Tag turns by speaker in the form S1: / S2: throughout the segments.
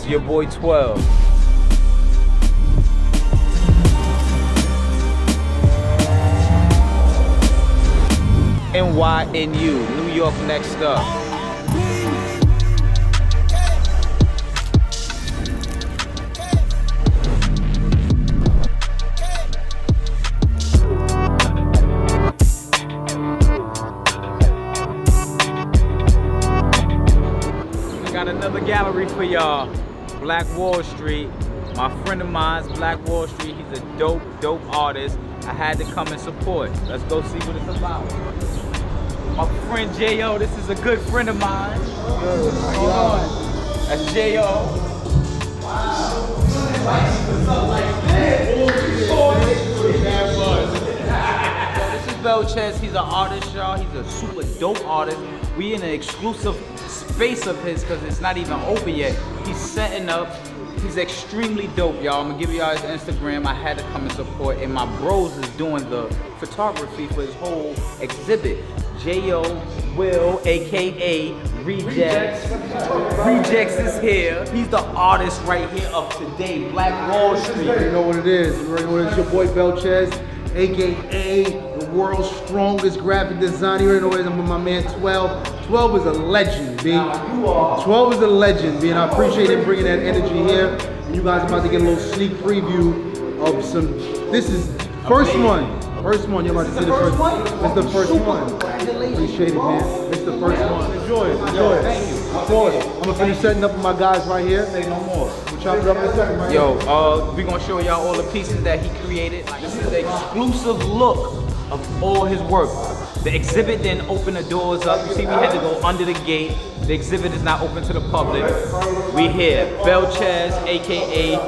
S1: is your boy 12. NYNU, New York next up. Got another gallery for y'all. Black Wall Street. My friend of mine's Black Wall Street. He's a dope artist. I had to come and support. Let's go see what it's about. My friend J.O., this is a good friend of mine. Hold on. That's J.O. Wow. What's up like this is BELCHEZ. He's an artist, y'all. He's a super dope artist. We in an exclusive space of his because it's not even open yet. He's setting up. He's extremely dope, y'all. I'm gonna give y'all his Instagram. I had to come and support, and my bros is doing the photography for his whole exhibit. J.O. Will, aka Rejects. Rejects is here. He's the artist right here of today, Black Wall Street.
S2: You know what it is. You already know it's your boy BELCHEZ, aka the world's strongest graphic designer. You already know it is. I'm with my man 12. 12 is a legend, B. 12 is a legend, B. And I appreciate him bringing that energy here. And you guys are about to get a little sneak preview of some. This is first one. First one, you're about to see the first one. It's the first one. Appreciate it, man. It's the first one. Enjoy it. Enjoy it.
S1: Thank you.
S2: Of course. I'm gonna finish setting up with my guys right here. Say no more. We'll chop it up in a second, right?
S1: Yo, we're gonna show y'all all the pieces that he created. This is an exclusive look of all his work. The exhibit didn't open the doors up. You see, we had to go under the gate. The exhibit is not open to the public. We here, BELCHEZ, aka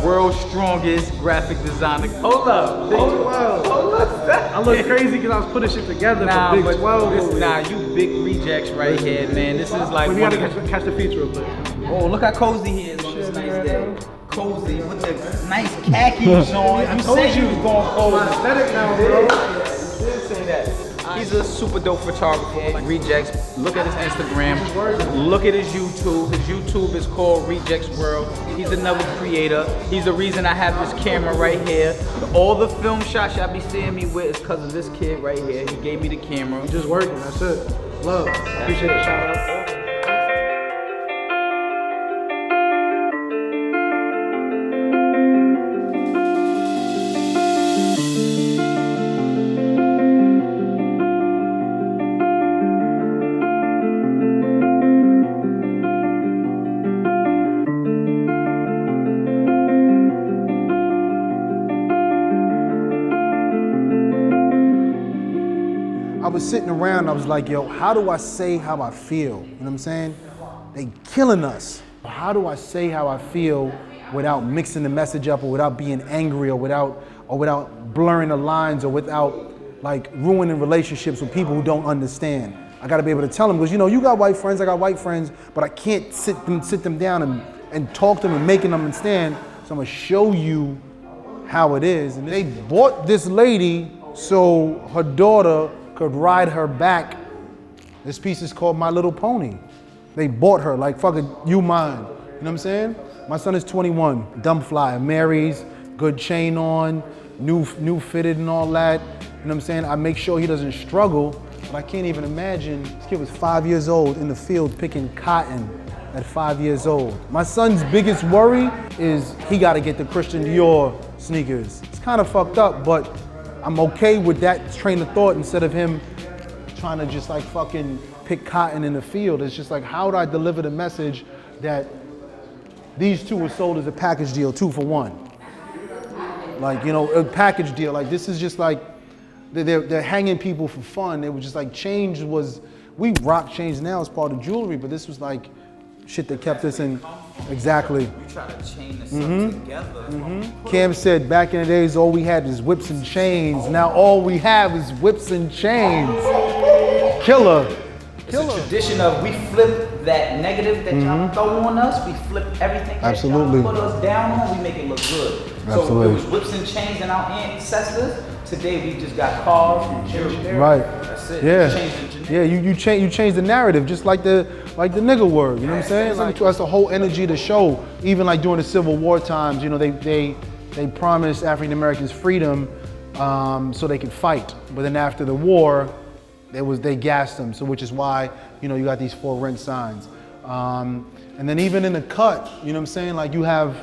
S1: world's strongest graphic designer. Hold up,
S2: Big 12. I look crazy because I was putting shit together for Big 12.
S1: You big rejects right here, man. This is like.
S2: We gotta catch the feature of it.
S1: Oh, look how cozy he is on this nice day. Cozy with the nice khakis on. You said you was going cozy.
S2: My aesthetic now, bro.
S1: You did say that. He's a super dope photographer. Rejects. Look at his Instagram. Look at his YouTube. His YouTube is called Rejects World. He's another creator. He's the reason I have this camera right here. All the film shots y'all be seeing me with is because of this kid right here. He gave me the camera.
S2: Just working. That's it. Love. Appreciate it. Shout out. I was sitting around, I was like, yo, how do I say how I feel? You know what I'm saying? They killing us. How do I say how I feel without mixing the message up or without being angry or without blurring the lines or without like ruining relationships with people who don't understand? I gotta be able to tell them, because you know, you got white friends, I got white friends, but I can't sit them down and talk to them and making them understand. So I'm gonna show you how it is. And they bought this lady so her daughter could ride her back. This piece is called My Little Pony. They bought her like, fuck it, you mine. You know what I'm saying? My son is 21, dumb flyer, marries, good chain on, new fitted and all that. You know what I'm saying? I make sure he doesn't struggle, but I can't even imagine. This kid was 5 years old in the field picking cotton at 5 years old. My son's biggest worry is he gotta get the Christian Dior sneakers. It's kind of fucked up, but I'm okay with that train of thought instead of him trying to just like fucking pick cotton in the field. It's just like, how do I deliver the message that these two were sold as a package deal, 2 for 1? Like, you know, a package deal. Like, this is just like, they're hanging people for fun. It was just like, change was, we rock change now as part of jewelry, but this was like shit that kept us in. Exactly.
S1: You try to chain this up together.
S2: Cam said back in the days, all we had is whips and chains. Now all we have is whips and chains. Killer.
S1: It's a tradition of we flip that negative that y'all throw on us. We flip everything that
S2: Absolutely.
S1: y'all put us down on. We make it look good. So it was whips and chains and our ancestors. Today we just got cars and children.
S2: Right.
S1: That's it.
S2: Yeah. You change the narrative, just like the nigga word. You know what I'm saying? Like, that's the whole energy of the show. Even like during the Civil War times, you know, they promised African Americans freedom so they could fight. But then after the war, they gassed them. So which is why, you know, you got these 4 rent signs. And then even in the cut, you know what I'm saying? Like you have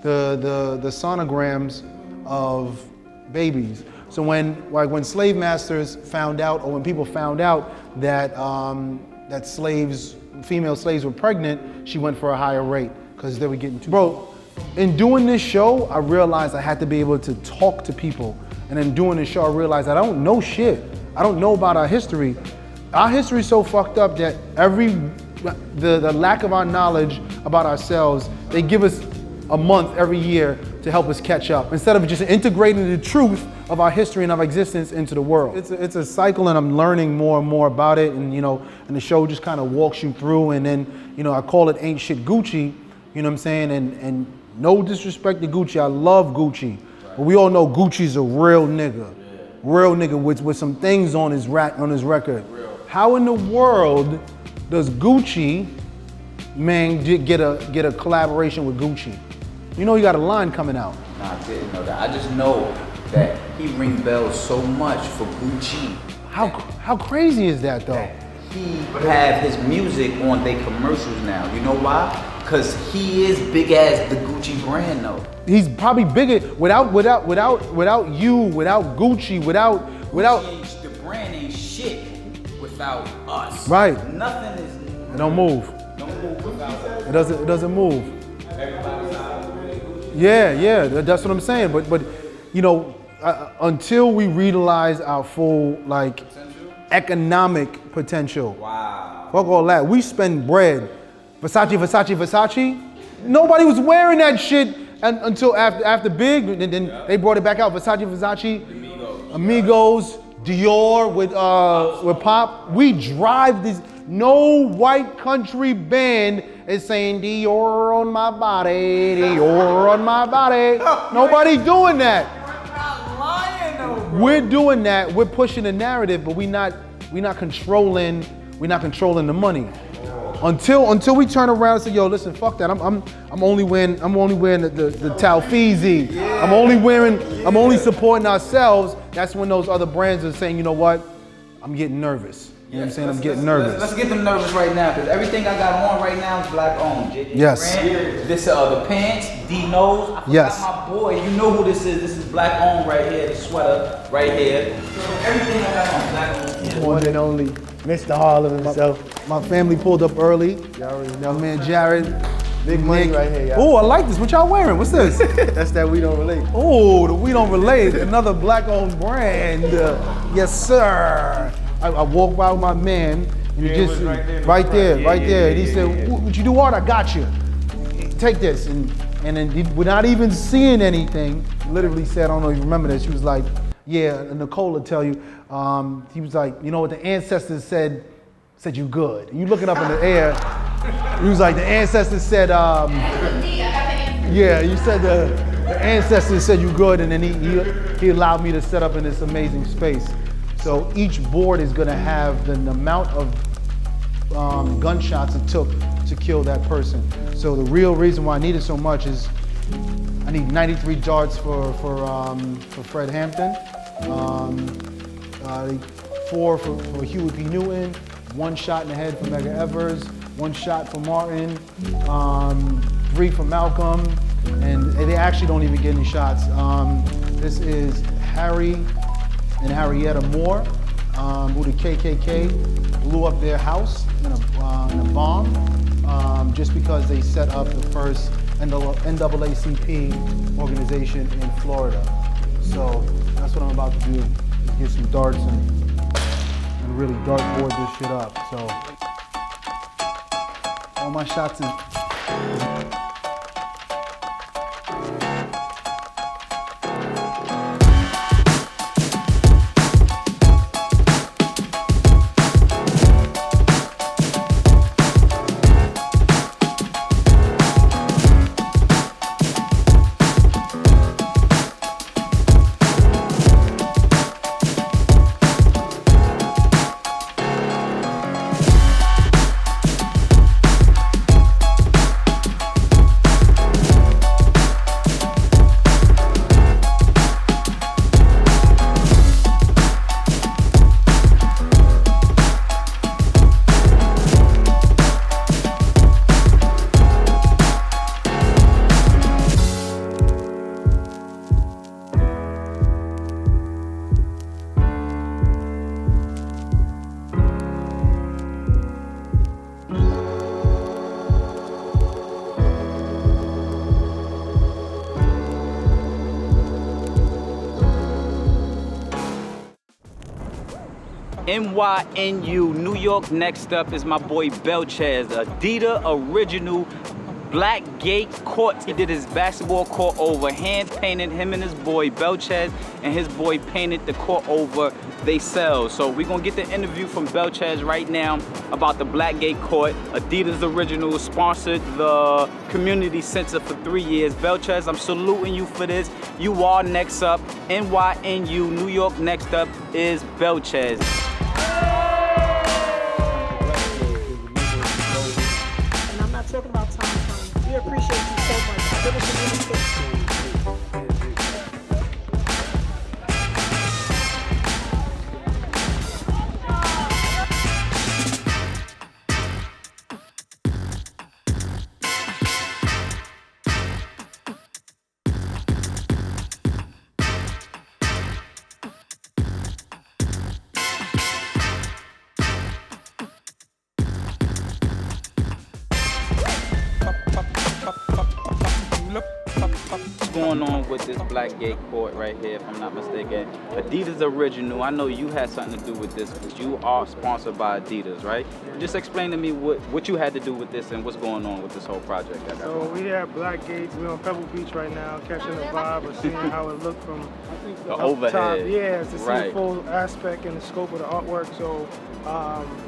S2: the sonograms of babies. So when slave masters found out, or when people found out that female slaves were pregnant, she went for a higher rate because they were getting too. Bro, in doing this show, I realized I had to be able to talk to people. And in doing this show, I realized I don't know shit. I don't know about our history. Our history is so fucked up that the lack of our knowledge about ourselves, they give us a month every year to help us catch up, instead of just integrating the truth of our history and our existence into the world. It's a cycle, and I'm learning more and more about it, and you know, and the show just kind of walks you through, and then, you know, I call it Ain't Shit Gucci, you know what I'm saying, and no disrespect to Gucci, I love Gucci, but we all know Gucci's a real nigga with some things on his record. How in the world does Gucci, man, get a collaboration with Gucci? You know he got a line coming out.
S1: Nah, I didn't know that. I just know that he ring bells so much for Gucci.
S2: How crazy is that though?
S1: He have his music on their commercials now. You know why? Because he is big as the Gucci brand though. He's
S2: probably bigger without you, without Gucci, without
S1: the brand ain't shit without us.
S2: Right.
S1: Nothing is.
S2: It don't move.
S1: Don't move without us.
S2: It doesn't move.
S1: Everybody's out.
S2: Yeah, that's what I'm saying. But you know, until we realize our full like economic potential.
S1: Wow.
S2: Fuck all that. We spend bread. Versace. Nobody was wearing that shit until after Big. Then they brought it back out. Versace. Amigos. Dior with Pop. We drive this. No white country band is saying Dior on my body, Dior on my body. Nobody doing that.
S1: We're not lying though, bro.
S2: We're doing that. We're pushing the narrative, but we're not controlling the money. Until we turn around and say, yo, listen, fuck that. I'm only wearing the Talfizi. Yeah. I'm only supporting ourselves. That's when those other brands are saying, you know what? I'm getting nervous. You know what I'm saying? I'm getting nervous.
S1: Let's get them nervous right now, because everything I got on right now is black owned.
S2: Yes.
S1: Brand, this the pants, D-Nose. I forgot my boy. You know who this is. This is black owned right here. The sweater right here. So everything I got on black owned.
S3: One and only Mr. Harlem himself.
S2: My family pulled up early.
S3: Y'all already know.
S2: My man Jared.
S3: Big money right here, y'all.
S2: Oh, I like this. What y'all wearing? What's this?
S3: That's that We Don't Relate.
S2: Oh, the We Don't Relate. Another black owned brand. Yes, sir. I walked by with my man, and he just right there. And he said, "Would you do art? I got you. Take this." And then without even seeing anything, literally said, "I don't know if you remember this." She was like, "Yeah, and Nicole will tell you." He was like, "You know what the ancestors said you good." And you look it up in the air. He was like, "The ancestors said." Yeah, you said the ancestors said you good, and then he allowed me to set up in this amazing space. So each board is gonna have the amount of gunshots it took to kill that person. So the real reason why I need it so much is I need 93 darts for Fred Hampton, 4 for Huey P. Newton, 1 shot in the head for Medgar Evers, 1 shot for Martin, 3 for Malcolm, and they actually don't even get any shots. This is Harry and Harrietta Moore, who the KKK blew up their house in a bomb, just because they set up the first NAACP organization in Florida. So that's what I'm about to do, is get some darts and really dartboard this shit up. So all my shots is
S1: NYNU, New York. Next up is my boy BELCHEZ, Adidas original black gate court. He did his basketball court over, hand painted him and his boy BELCHEZ, and his boy painted the court over theyselves. So we're gonna get the interview from BELCHEZ right now about the black gate court. Adidas original sponsored the community center for 3 years. BELCHEZ, I'm saluting you for this. You are next up. NYNU, New York. Next up is BELCHEZ.
S4: And I'm not talking about time. We appreciate you so much. I really communicate.
S1: What's going on with this black gate court right here, if I'm not mistaken? Adidas original. I know you had something to do with this because you are sponsored by Adidas, right? Just explain to me what you had to do with this and what's going on with this whole project.
S5: So we have black gates. We're on Pebble Beach right now, catching the vibe of seeing how it looked from
S1: the
S5: up
S1: overhead.
S5: top. Yeah, to see
S1: Right.
S5: the full aspect and the scope of the artwork. So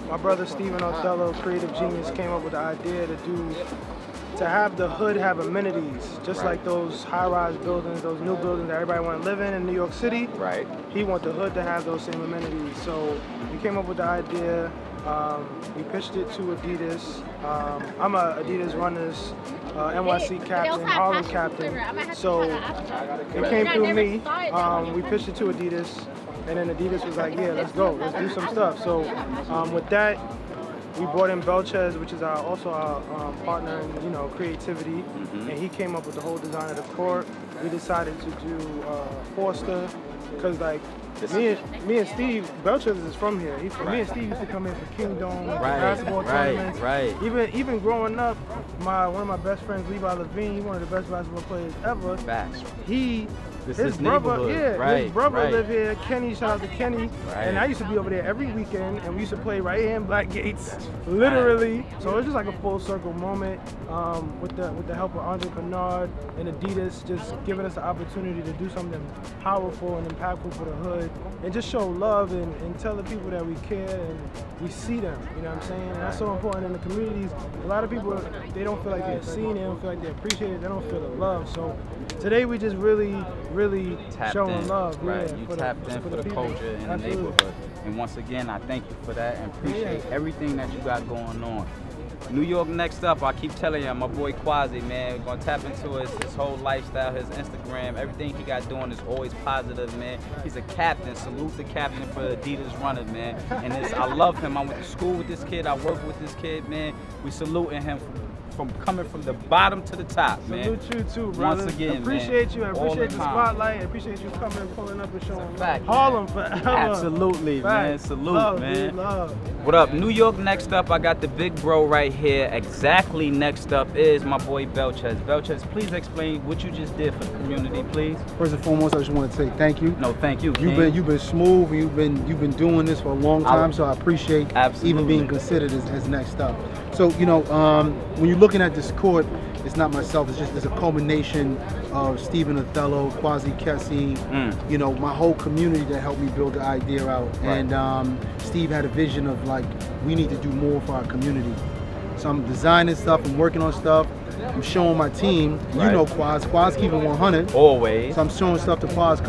S5: my brother Stephen Othello, creative genius, came up with the idea to have the hood have amenities, just like those high-rise buildings, those new buildings that everybody want to live in New York City.
S1: Right.
S5: He wanted the hood to have those same amenities. So we came up with the idea. We pitched it to Adidas. I'm a Adidas Runners NYC captain, Harlem captain. So it came through me. We pitched it to Adidas, and then Adidas was like, "Yeah, let's go. Let's do some stuff." So with that, we brought in BELCHEZ, which is also our partner in creativity, and he came up with the whole design of the court. We decided to do Forster, because like me and Steve, BELCHEZ is from here. Me and Steve used to come in for Kingdom basketball tournaments.
S1: Right.
S5: Even growing up, one of my best friends, Levi Levine, he's one of the best basketball players ever.
S1: Facts.
S5: His brother
S1: Right.
S5: lived here. Kenny, shout out to Kenny.
S1: Right.
S5: And I used to be over there every weekend, and we used to play right here in Black Gates, literally. So it was just like a full circle moment with the help of Andre Bernard and Adidas, just giving us the opportunity to do something powerful and impactful for the hood, and just show love and tell the people that we care and we see them. You know what I'm saying? And that's so important in the communities. A lot of people, they don't feel like they're seen, they don't feel like they're appreciated, they don't feel the love. So today we just really
S1: Tapped
S5: showing
S1: in,
S5: love.
S1: right?
S5: Yeah,
S1: You
S5: for
S1: tapped in for the
S5: people.
S1: culture in
S5: Absolutely.
S1: the neighborhood. And once again, I thank you for that and appreciate everything that you got going on. New York next up, I keep telling you, my boy Quasi, man, we're gonna tap into his whole lifestyle, his Instagram, everything he got doing is always positive, man. He's a captain, salute the captain for Adidas Runners, man. And I love him, I went to school with this kid, I work with this kid, man. We saluting him from coming from the bottom to the top, man.
S5: Salute you too, brother.
S1: Once again,
S5: appreciate
S1: man.
S5: you. I
S1: All
S5: appreciate the
S1: time.
S5: spotlight. I appreciate you coming and pulling up and showing
S1: Fact,
S5: Harlem
S1: man.
S5: forever.
S1: Absolutely, man.
S5: Facts.
S1: Salute,
S5: love,
S1: man.
S5: Dude, love.
S1: What up? New York next up. I got the big bro right here. Exactly next up is my boy BELCHEZ. BELCHEZ, please explain what you just did for the community, please.
S2: First and foremost, I just want to say thank you.
S1: No, thank you, King.
S2: You've been smooth. You've been doing this for a long time, so I appreciate even being considered as next up. So when you're looking at this court, it's not myself. It's a culmination of Stephen Othello, Quasi Kessie, my whole community that helped me build the idea out.
S1: Right.
S2: And Steve had a vision of like we need to do more for our community. So I'm designing stuff. I'm working on stuff. I'm showing my team.
S1: Right.
S2: You know Quaz keeping 100.
S1: Always.
S2: So I'm showing stuff to Quaz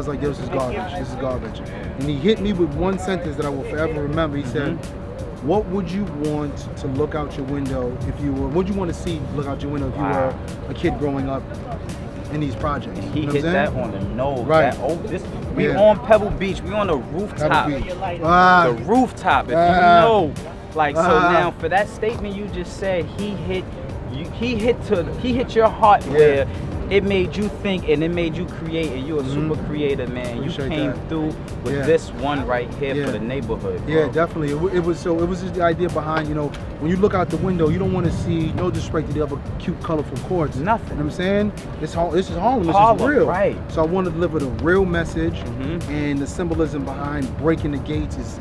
S2: like this is garbage. This is garbage. And he hit me with one sentence that I will forever remember. He said, "What would you want to look out your window if you were? What would you want to see look out your window if you were a kid growing up in these projects?"
S1: He hit that on the nose.
S2: Right.
S1: We on Pebble Beach. We on the rooftop.
S2: Beach.
S1: The rooftop. If you know, like so. Now for that statement you just said, he hit your heart where it made you think and it made you create, and you're a super creator, man.
S2: Appreciate
S1: you came
S2: that.
S1: through with
S2: Yeah.
S1: this one right here
S2: Yeah.
S1: for the neighborhood. Bro.
S2: Yeah, definitely. It was just the idea behind, when you look out the window, you don't want to see, no disrespect to the other cute, colorful courts.
S1: Nothing.
S2: You know what I'm saying? This is Harlem. This
S1: Harlem,
S2: is real.
S1: right.
S2: So I want to deliver the real message, and the symbolism behind breaking the gates is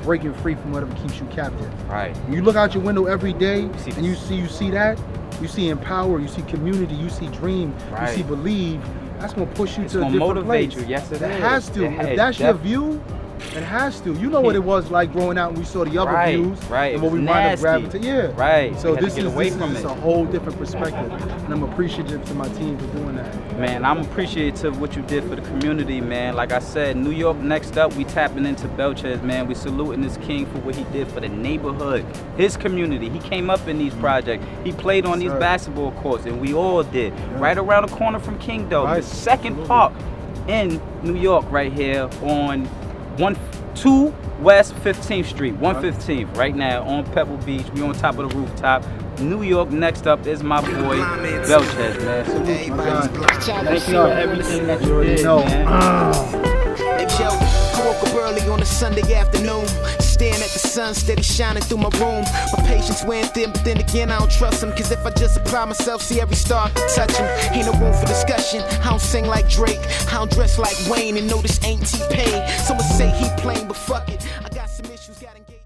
S2: breaking free from whatever keeps you captive.
S1: Right.
S2: When you look out your window every day,
S1: see
S2: and you see that, you see empower, you see community, you see dream,
S1: Right.
S2: you see believe. That's gonna push you
S1: It's
S2: to a
S1: gonna
S2: different
S1: motivate
S2: place.
S1: you. Yes, it
S2: It
S1: is.
S2: has to.
S1: Yeah,
S2: If that's your
S1: def-
S2: view, it has to. You know what it was like growing out and we saw the other
S1: Right,
S2: views,
S1: right.
S2: and
S1: It
S2: what we
S1: was
S2: wind up
S1: nasty.
S2: gravitating. Yeah,
S1: Right.
S2: So
S1: We had to
S2: this
S1: get
S2: is
S1: away
S2: this
S1: from
S2: is
S1: it.
S2: a whole different perspective, and I'm appreciative to my team for doing that.
S1: Man, I'm appreciative of what you did for the community, man. Like I said, New York next up, we tapping into BELCHEZ, man. We saluting this king for what he did for the neighborhood, his community. He came up in these projects. He played on these
S2: Sir.
S1: basketball courts, and we all did. Right around the corner from King, though.
S2: Right.
S1: The second park in New York right here on 2 West 15th Street, 115th, right now on Pebble Beach. We on top of the rooftop. New York next up is my boy BELCHEZ, man. Salute you, man. Thank you for everything that you did, man.
S6: Hey, yo, I woke up early on a Sunday afternoon, staring at the sun steady shining through my room. My patience went thin, but then again I don't trust him, cause if I just apply myself, see every star I can touch him. Ain't no room for discussion. I don't sing like Drake, I don't dress like Wayne, and no, this ain't T-Pain. Someone say he plain, but fuck it, I got some issues, got engaged.